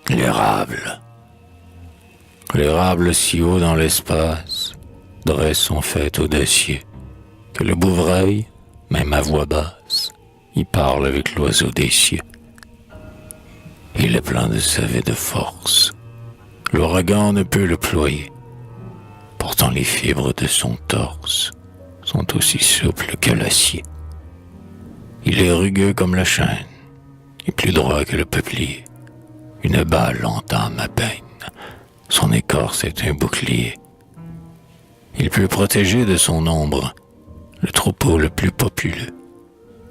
L'érable. L'érable si haut dans l'espace dresse son faîte audacieux, que le bouvreil, même à voix basse, y parle avec l'oiseau des cieux. Il est plein de sève et de force, l'ouragan ne peut le ployer. Pourtant les fibres de son torse sont aussi souples que l'acier. Il est rugueux comme la chêne, et plus droit que le peuplier. Une balle entame à peine, son écorce est un bouclier. Il peut protéger de son ombre le troupeau le plus populeux.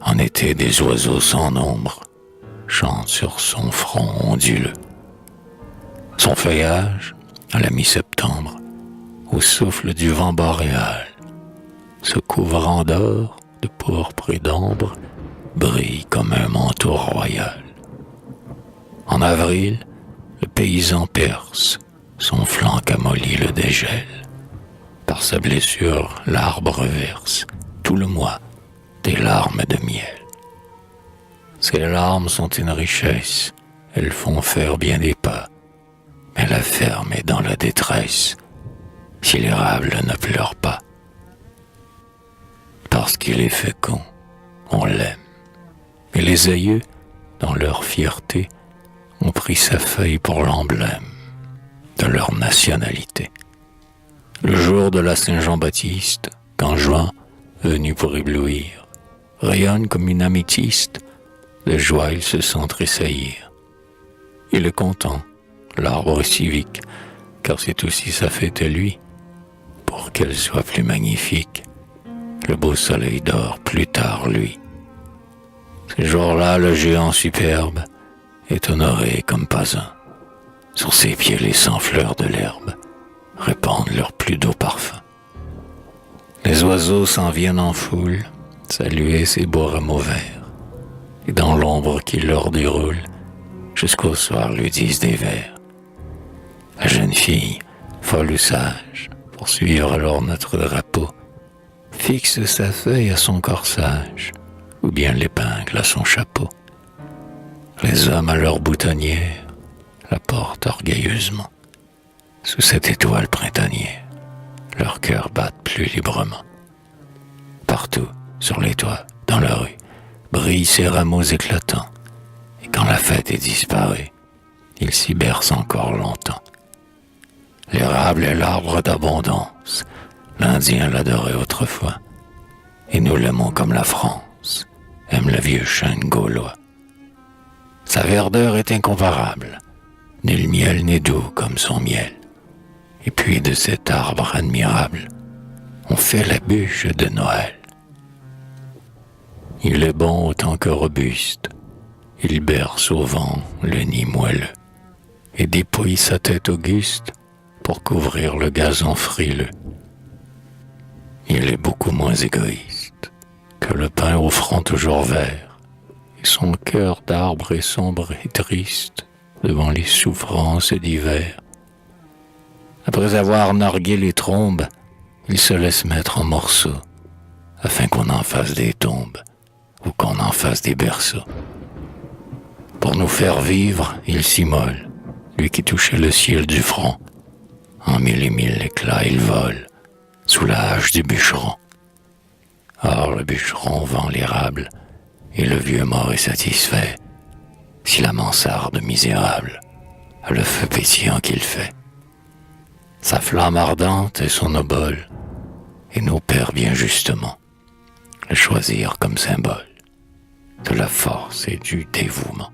En été, des oiseaux sans nombre chantent sur son front onduleux. Son feuillage, à la mi-septembre, au souffle du vent boréal, se couvrant d'or, de pourpre et d'ambre, brille comme un manteau royal. En avril, le paysan perce, son flanc amolli le dégèle. Par sa blessure, l'arbre verse, tout le mois, des larmes de miel. Ces larmes sont une richesse, elles font faire bien des pas, mais la ferme est dans la détresse, si l'érable ne pleure pas. Parce qu'il est fécond, on l'aime, et les aïeux, dans leur fierté, ont pris sa feuille pour l'emblème de leur nationalité. Le jour de la Saint-Jean-Baptiste, quand juin, venu pour éblouir, rayonne comme une améthyste, de joie il se sent tressaillir. Il est content, l'arbre civique, car c'est aussi sa fête à lui. Pour qu'elle soit plus magnifique, le beau soleil dort plus tard, lui. Ces jours-là, le géant superbe est honoré comme pas un. Sur ses pieds, les 100 fleurs de l'herbe répandent leur plus doux parfum. Les oiseaux s'en viennent en foule saluer ces beaux rameaux verts, et dans l'ombre qui leur déroule, jusqu'au soir lui disent des vers. La jeune fille, folle ou sage, pour suivre alors notre drapeau, fixe sa feuille à son corsage, ou bien l'épingle à son chapeau. Les hommes à leur boutonnière la portent orgueilleusement. Sous cette étoile printanière, leurs cœurs battent plus librement. Partout, sur les toits, dans la rue, brillent ces rameaux éclatants, et quand la fête est disparue, ils s'y bercent encore longtemps. L'érable est l'arbre d'abondance, l'Indien l'adorait autrefois, et nous l'aimons comme la France aime le vieux chêne gaulois. Sa verdeur est incomparable, nul miel n'est doux comme son miel. Et puis de cet arbre admirable, on fait la bûche de Noël. Il est bon autant que robuste, il berce au vent le nid moelleux, et dépouille sa tête auguste pour couvrir le gazon frileux. Il est beaucoup moins égoïste que le pin au front toujours vert, et son cœur d'arbre est sombre et triste devant les souffrances d'hiver. Après avoir nargué les trombes, il se laisse mettre en morceaux, afin qu'on en fasse des tombes, ou qu'on en fasse des berceaux. Pour nous faire vivre, il s'immole, lui qui touchait le ciel du front. En mille et mille éclats, il vole, sous la hache du bûcheron. Or le bûcheron vend l'érable, et le vieux mort est satisfait, si la mansarde misérable a le feu pétillant qu'il fait. Sa flamme ardente est son obole, et nos pères bien justement le choisirent comme symbole de la force et du dévouement.